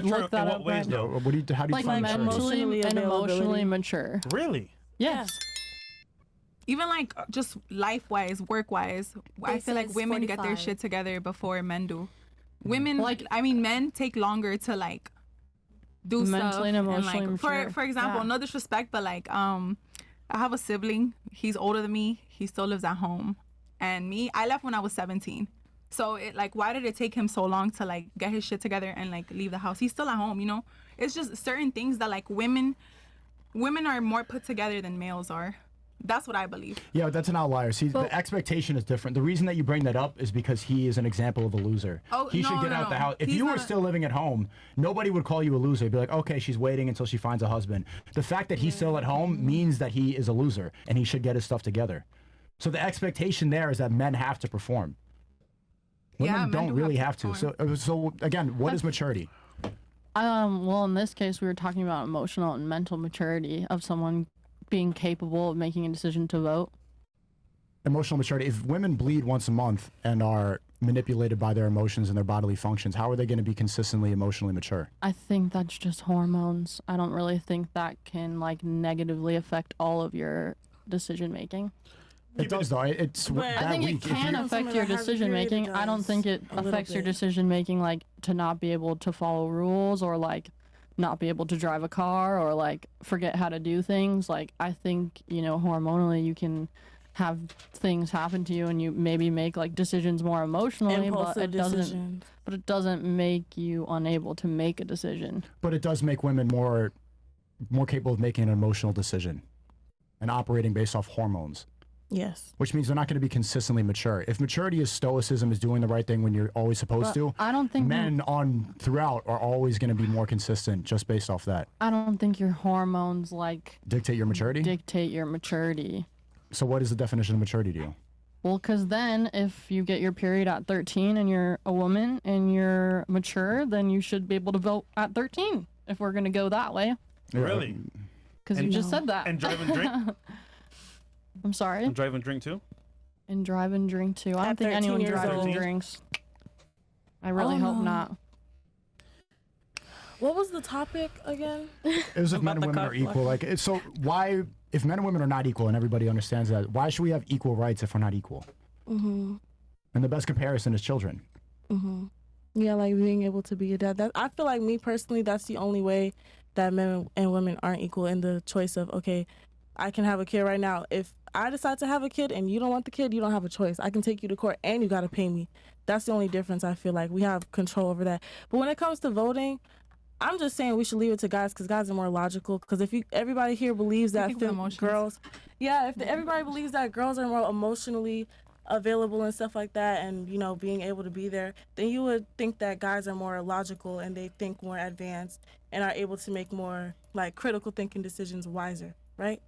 mature look that in what up ways, right though? now. What do you, how do you Like define maturity? mentally and emotionally availability. mature. Really? Yes. Even like just life-wise, work-wise, I feel like says women get their 45. shit together before men do. Women, Like- I mean, men take longer to like do stuff. Mentally and emotionally like, mature. for example, Yeah. no disrespect, but like I have a sibling. He's older than me. He still lives at home, and me, I left when I was 17. So it like, why did it take him so long to like get his shit together and like leave the house? He's still at home, you know. It's just certain things that like women are more put together than males are. That's what I believe. Yeah, that's an outlier. See, the expectation is different. The reason that you bring that up is because he is an example of a loser. Oh, he should no, get no, out the no. house. If He's you were not a- still living at home, nobody would call you a loser. They'd be like, okay, she's waiting until she finds a husband. The fact that he's still at home means that he is a loser and he should get his stuff together. So the expectation there is that men have to perform. Women Yeah, men don't do really have have to to. So again, what is maturity? Well, in this case, we were talking about emotional and mental maturity of someone being capable of making a decision to vote. Emotional maturity. If women bleed once a month and are manipulated by their emotions and their bodily functions, how are they going to be consistently emotionally mature? I think that's just hormones. I don't really think that can like negatively affect all of your decision making. It does though. It's But that I think week. it If can you- affect Someone your that has a decision period, making. it I don't does think it a little affects your bit. decision making like to not be able to follow rules or like not be able to drive a car or like forget how to do things. Like I think, you know, hormonally you can have things happen to you and you maybe make like decisions more emotionally, but Impulsive decisions. it doesn't make you unable to make a decision. But it does make women more capable of making an emotional decision and operating based off hormones, Yes. which means they're not going to be consistently mature. If maturity is stoicism, is doing the right thing when you're always supposed But to, I don't think men on throughout are always going to be more consistent just based off that. I don't think your hormones like Dictate your maturity? dictate your maturity. So what is the definition of maturity to you? Well, because then if you get your period at 13 and you're a woman and you're mature, then you should be able to vote at 13 if we're going to go that way. Really? Because you And- just said that. And drive and drink? I'm sorry. And drive and drink too? And drive and drink too. I don't At think 13 anyone years drives and old. drinks. I really Oh, hope no. not. What was the topic again? It was if men and the women are conflict. equal. Like, so why, if men and women are not equal and everybody understands that, why should we have equal rights if we're not equal? Mm-hmm. And the best comparison is children. Mm-hmm. Yeah, like being able to be a dad. That I feel like me personally, that's the only way that men and women aren't equal in the choice of, okay, I can have a kid right now. If I decide to have a kid and you don't want the kid, you don't have a choice. I can take you to court and you got to pay me. That's the only difference. I feel like we have control over that. But when it comes to voting, I'm just saying we should leave it to guys because guys are more logical. Because if everybody here believes that Thinking with emotions. girls, yeah, if everybody believes that girls are more emotionally available and stuff like that, and you know being able to be there, then you would think that guys are more logical and they think more advanced and are able to make more like critical thinking decisions wiser, right?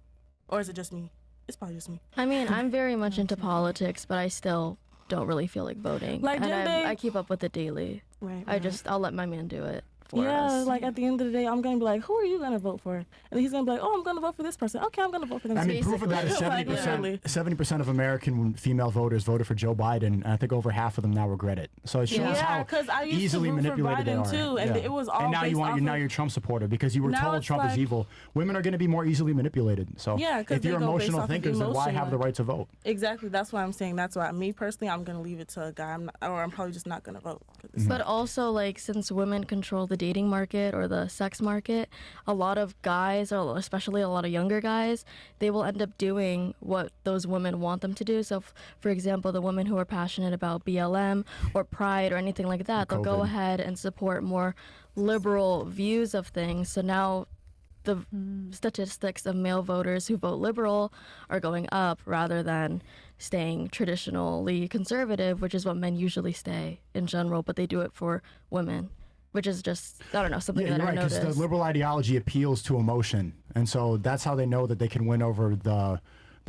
Or is it just me? It's probably just me. I mean, I'm very much into politics, but I still don't really feel like voting. Like, and didn't they- I keep up with it daily. Right. I'll let my man do it for Yeah, us. like at the end of the day, I'm gonna be like, who are you gonna vote for? And he's gonna be like, oh, I'm gonna vote for this person. Okay, I'm gonna vote for them. I too. mean, proof of that is Like, 70%. literally. 70% of American female voters voted for Joe Biden, and I think over half of them now regret it. So it shows Yeah, how 'cause I used to easily root for manipulated they Biden are. too, and it was all And now based off now of- you're a Trump supporter because you were Now told it's Trump is like- evil. Women are going to be more easily manipulated. So Yeah, 'cause if you're they go based emotional off of thinkers, then why emotion, have the like- right to vote? Exactly. That's why I'm saying. That's why me personally, I'm gonna leave it to a guy. I'm probably just not gonna vote. 'Cause it's But also, like, since women control the dating market or the sex market, a lot of guys, or especially a lot of younger guys, they will end up doing what those women want them to do. So, for example, the women who are passionate about BLM or Pride or anything like that, they'll go COVID. ahead and support more liberal views of things. So now the statistics of male voters who vote liberal are going up rather than staying traditionally conservative, which is what men usually stay in general, but they do it for women, which is just, I don't know, something Yeah, that you're I right, because noticed. the liberal ideology appeals to emotion. And so that's how they know that they can win over the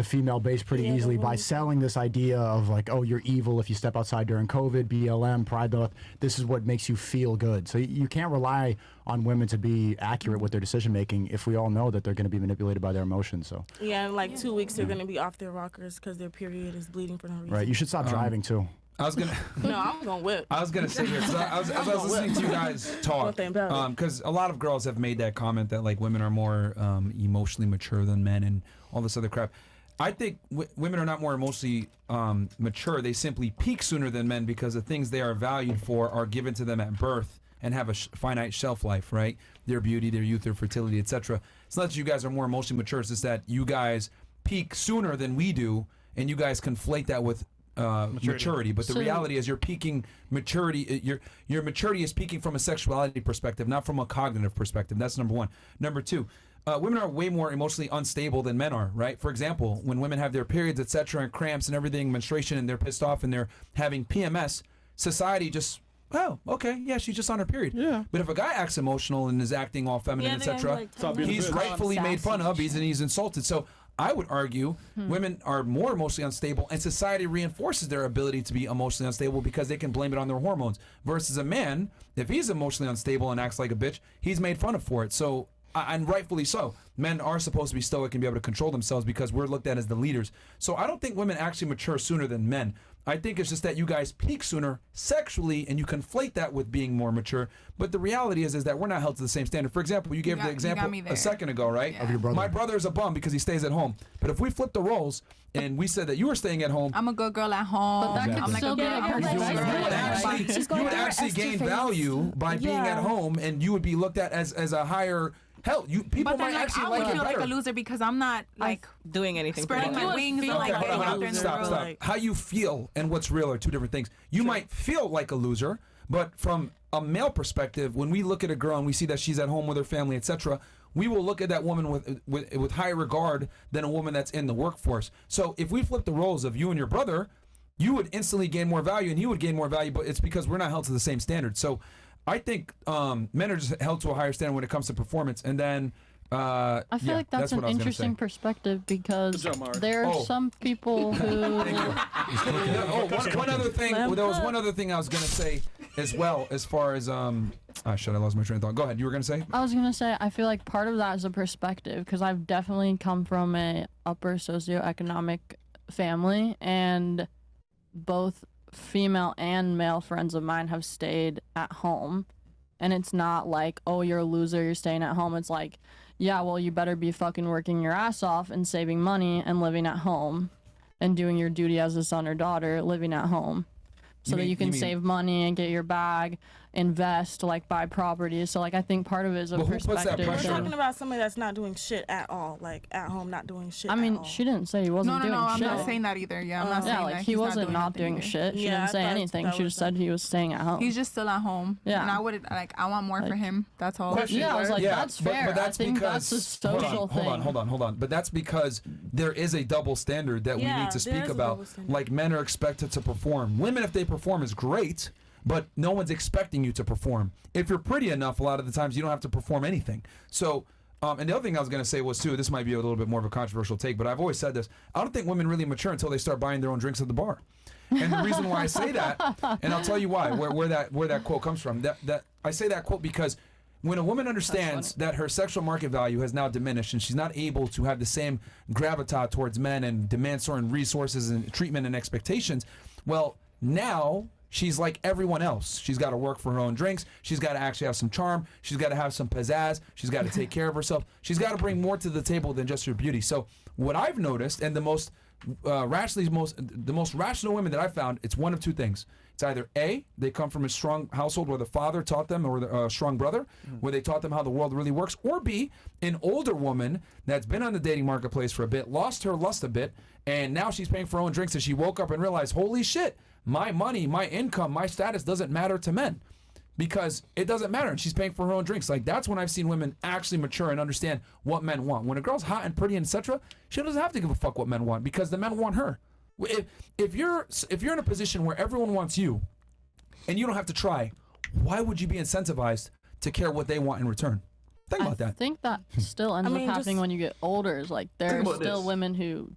female base pretty Yeah, the easily by woman. selling this idea of like, oh, you're evil if you step outside during COVID, BLM, Pride Month. This is what makes you feel good. So you can't rely on women to be accurate with their decision making if we all know that they're going to be manipulated by their emotions. So yeah, in like 2 weeks they're gonna be off their rockers because their period is bleeding for no reason. right, you should stop driving too. I was gonna. No, I'm gonna whip. I was gonna say here, 'cause as I was listening to you guys talk, One thing about it. because a lot of girls have made that comment that like women are more emotionally mature than men and all this other crap. I think women are not more emotionally mature. They simply peak sooner than men because the things they are valued for are given to them at birth and have a finite shelf life, right? Their beauty, their youth, their fertility, etc. It's not that you guys are more emotionally mature. It's just that you guys peak sooner than we do, and you guys conflate that with maturity. But the reality is, you're peaking maturity. Your maturity is peaking from a sexuality perspective, not from a cognitive perspective. That's number one. Number two, women are way more emotionally unstable than men are. Right? For example, when women have their periods, etc., and cramps and everything, menstruation, and they're pissed off and they're having PMS, society just, oh, okay, yeah, she's just on her period. Yeah. But if a guy acts emotional and is acting all feminine, etc., he's rightfully made fun of. He's insulted. So I would argue women are more emotionally unstable, and society reinforces their ability to be emotionally unstable because they can blame it on their hormones. Versus a man, if he's emotionally unstable and acts like a bitch, he's made fun of for it. So, and rightfully so. Men are supposed to be stoic and be able to control themselves because we're looked at as the leaders. So I don't think women actually mature sooner than men. I think it's just that you guys peak sooner sexually, and you conflate that with being more mature. But the reality is that we're not held to the same standard. For example, you gave the example a second ago, right? Yeah. Of your brother. My brother's a bum because he stays at home. But if we flip the roles and we said that you were staying at home, I'm a good girl at home. But that could I'm like still a be good a girl. perspective. you would actually gain value by being at home, and you would be looked at as a higher. Hell, people But might then, actually I like would it feel like better. a loser because I'm not like doing anything. spreading my wings and like Okay, getting hold out on, there in the stop. world. How you feel and what's real are two different things. You might feel like a loser, but from a male perspective, when we look at a girl and we see that she's at home with her family, etc., we will look at that woman with higher regard than a woman that's in the workforce. So if we flip the roles of you and your brother, you would instantly gain more value and he would gain more value, but it's because we're not held to the same standard. So I think men are just held to a higher standard when it comes to performance. And then I feel like that's an interesting perspective because there are some people who. One other thing. There was one other thing I was gonna say as well, as far as shit, I lost my train of thought. Go ahead. You were gonna say? I was gonna say I feel like part of that is a perspective because I've definitely come from a upper socioeconomic family, and both female and male friends of mine have stayed at home, and it's not like, oh, you're a loser, you're staying at home. It's like, yeah, well, you better be fucking working your ass off and saving money and living at home and doing your duty as a son or daughter living at home so that you can save money and get your bag, invest, like buy properties. So like I think part of it is a But who puts that perspective. We're pressure? talking about somebody that's not doing shit at all, like at home, not doing shit. I mean, at all. she didn't say he wasn't No, doing I'm shit. not saying that either. Yeah, I'm not saying Yeah, that like he he's wasn't not nothing doing either. shit. She Yeah, didn't I say thought anything. that She was just said he was staying at home. He's just still at home. Yeah. And I want more for him. That's all. Yeah, I was like, Yeah, that's fair. But that's I think because that's a social thing. Hold on. But that's because there is a double standard that we Yeah, need to there speak is a about. double standard. Like men are expected to perform. Women, if they perform, is great, but no one's expecting you to perform. If you're pretty enough, a lot of the times you don't have to perform anything. So. And the other thing I was going to say was, too, this might be a little bit more of a controversial take, but I've always said this. I don't think women really mature until they start buying their own drinks at the bar. And the reason why I say that, and I'll tell you why, where that quote comes from. That I say that quote because when a woman understands that her sexual market value has now diminished and she's not able to have the same gravitas towards men and demand certain resources and treatment and expectations, well, now she's like everyone else. She's got to work for her own drinks. She's got to actually have some charm. She's got to have some pizzazz. She's got to take care of herself. She's got to bring more to the table than just her beauty. So what I've noticed, and the most rational women that I've found, it's one of two things. It's either A, they come from a strong household where the father taught them, or a strong brother, where they taught them how the world really works, or B, an older woman that's been on the dating marketplace for a bit, lost her lust a bit, and now she's paying for her own drinks, and she woke up and realized, holy shit, my money, my income, my status doesn't matter to men because it doesn't matter. And she's paying for her own drinks. Like, that's when I've seen women actually mature and understand what men want. When a girl's hot and pretty, etc., she doesn't have to give a fuck what men want because the men want her. If you're in a position where everyone wants you and you don't have to try, why would you be incentivized to care what they want in return? Think about I that. think that still ends up happening just- when you get older. Is like there are still women who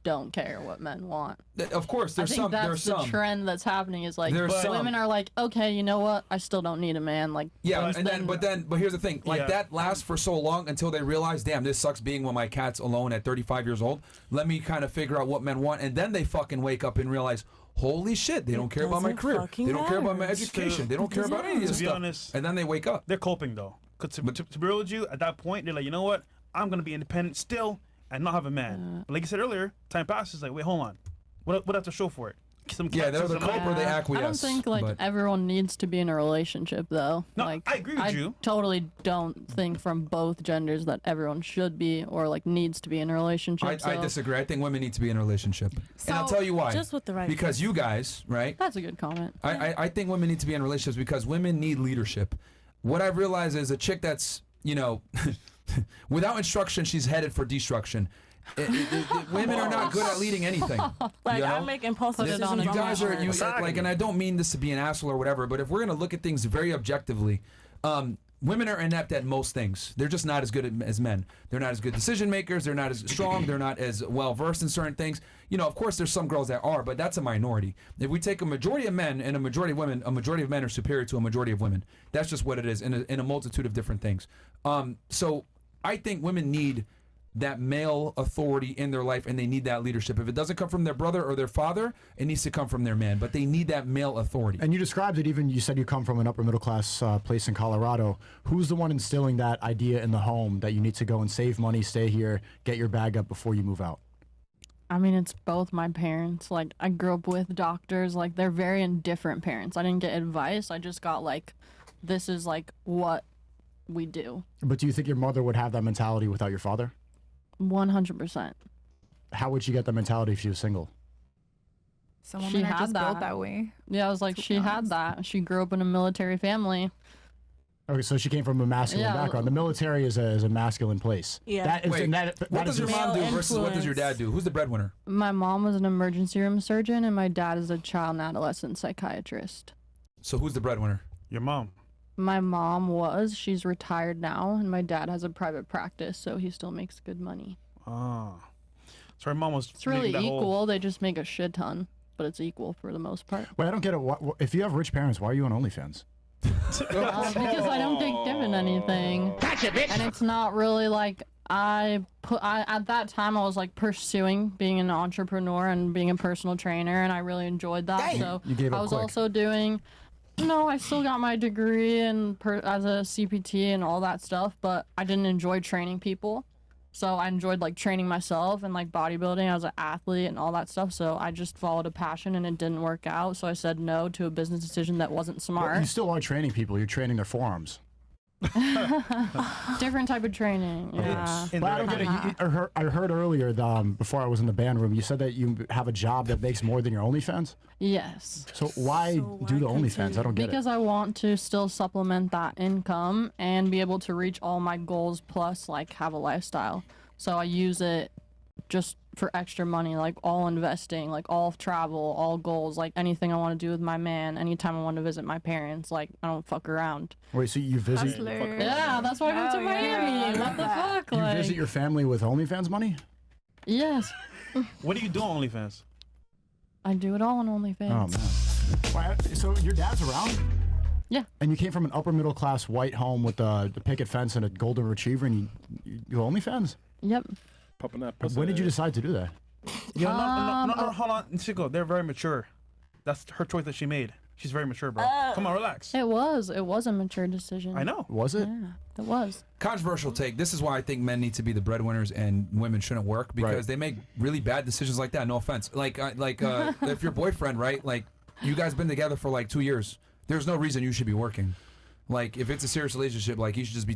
don't care what men want. Of course, I there's think some. that's There's the some. trend that's happening. Is like There's some. women are like, okay, you know what? I still don't need a man. Like, Yeah, but here's the thing. Like, that lasts for so long until they realize, damn, this sucks being with my cats alone at 35 years old. Let me kind of figure out what men want, and then they fucking wake up and realize, holy shit, they don't care about my doesn't career. fucking They don't care about my matter. education. They don't care about any of this To be stuff. honest, And then they wake up. they're coping though. Cause to be real with you, at that point, they're like, you know what? I'm gonna be independent still and not have a man. But like you said earlier, time passes. Like, wait, hold on. What I have to show for it? Some Yeah, they're the some money? cope or they acquiesce. I don't think like but- everyone needs to be in a relationship though. No, like, I agree with you. Totally don't think from both genders that everyone should be or like needs to be in a relationship. I so disagree. I think women need to be in a relationship. And I'll So, tell you why. just with the right Because person. you guys, right? That's a good comment. I think women need to be in relationships because women need leadership. What I've realized is a chick that's, without instruction, she's headed for destruction. Women are not good at leading anything. Like, you know? I make impulsive Put it decisions on You on my guys are, own. like, and I don't mean this to be an asshole or whatever, but if we're going to look at things very objectively, women are inept at most things. They're just not as good as men. They're not as good decision makers. They're not as strong. They're not as well versed in certain things. Of course, there's some girls that are, but that's a minority. If we take a majority of men and a majority of women, a majority of men are superior to a majority of women. That's just what it is in a multitude of different things. So I think women need that male authority in their life, and they need that leadership. If it doesn't come from their brother or their father, it needs to come from their man. But they need that male authority. And you described it, even you said you come from an upper middle class place in Colorado. Who's the one instilling that idea in the home that you need to go and save money, stay here, get your bag up before you move out? I mean, it's both my parents. Like, I grew up with doctors. Like, they're very indifferent parents. I didn't get advice. I just got, like, this is, like, what we do. But do you think your mother would have that mentality without your father? 100%. How would she get that mentality if she was single? Some She women are had just built that. that way. Yeah, I was like, To she be had honest. that. She grew up in a military family. Okay, so she came from a masculine Yeah. background. The military is a masculine place. Yeah. That is, Wait, and that what is does your your- mom do Male versus what does your dad do? Who's the breadwinner? My mom was an emergency room surgeon, and my dad is a child and adolescent psychiatrist. So who's the breadwinner? Your mom. My mom was. She's retired now, and my dad has a private practice, so he still makes good money. Ah. So her mom was. It's really making that equal. whole- They just make a shit ton, but it's equal for the most part. Wait, I don't get it. If you have rich parents, why are you on OnlyFans? Because I don't take dividend anything. And it's not really like at that time I was like pursuing being an entrepreneur and being a personal trainer, and I really enjoyed that. So You gave up I was quick. also doing. No, I still got my degree and as a CPT and all that stuff, but I didn't enjoy training people. So I enjoyed like training myself and like bodybuilding. I was an athlete and all that stuff. So I just followed a passion and it didn't work out. So I said no to a business decision that wasn't smart. Well, you still are training people. You're training their forearms. Different type of training. Yeah. But I don't get it. I heard earlier before I was in the band room, you said that you have a job that makes more than your OnlyFans. Yes. So why do the OnlyFans? I don't get Because I want to still supplement that income and be able to reach all my goals plus like have a lifestyle. So I use it just for extra money, like all investing, like all travel, all goals, like anything I want to do with my man, anytime I want to visit my parents, like I don't fuck around. it. Wait, so you visit Hustler. Yeah, that's why I went to Hell yeah. Miami. What the fuck? you Like, visit your family with OnlyFans money? yes, What do you do on OnlyFans? I do it all on OnlyFans. Oh man. Why, so your dad's around? Yeah. And you came from an upper middle class white home with the picket fence and a golden retriever, and you OnlyFans? Yep. Popping that pussy. When did you decide to do that? Yo, no, hold on, Chico. They're very mature. That's her choice that she made. She's very mature, bro. Come on, relax. It was a mature decision. I know. Was it? Yeah, it was. Controversial take. This is why I think men need to be the breadwinners and women shouldn't work, because Right. they make really bad decisions like that. No offense. If your boyfriend, right? Like, you guys been together for like 2 years. There's no reason you should be working. Like, if it's a serious relationship, like, you should just be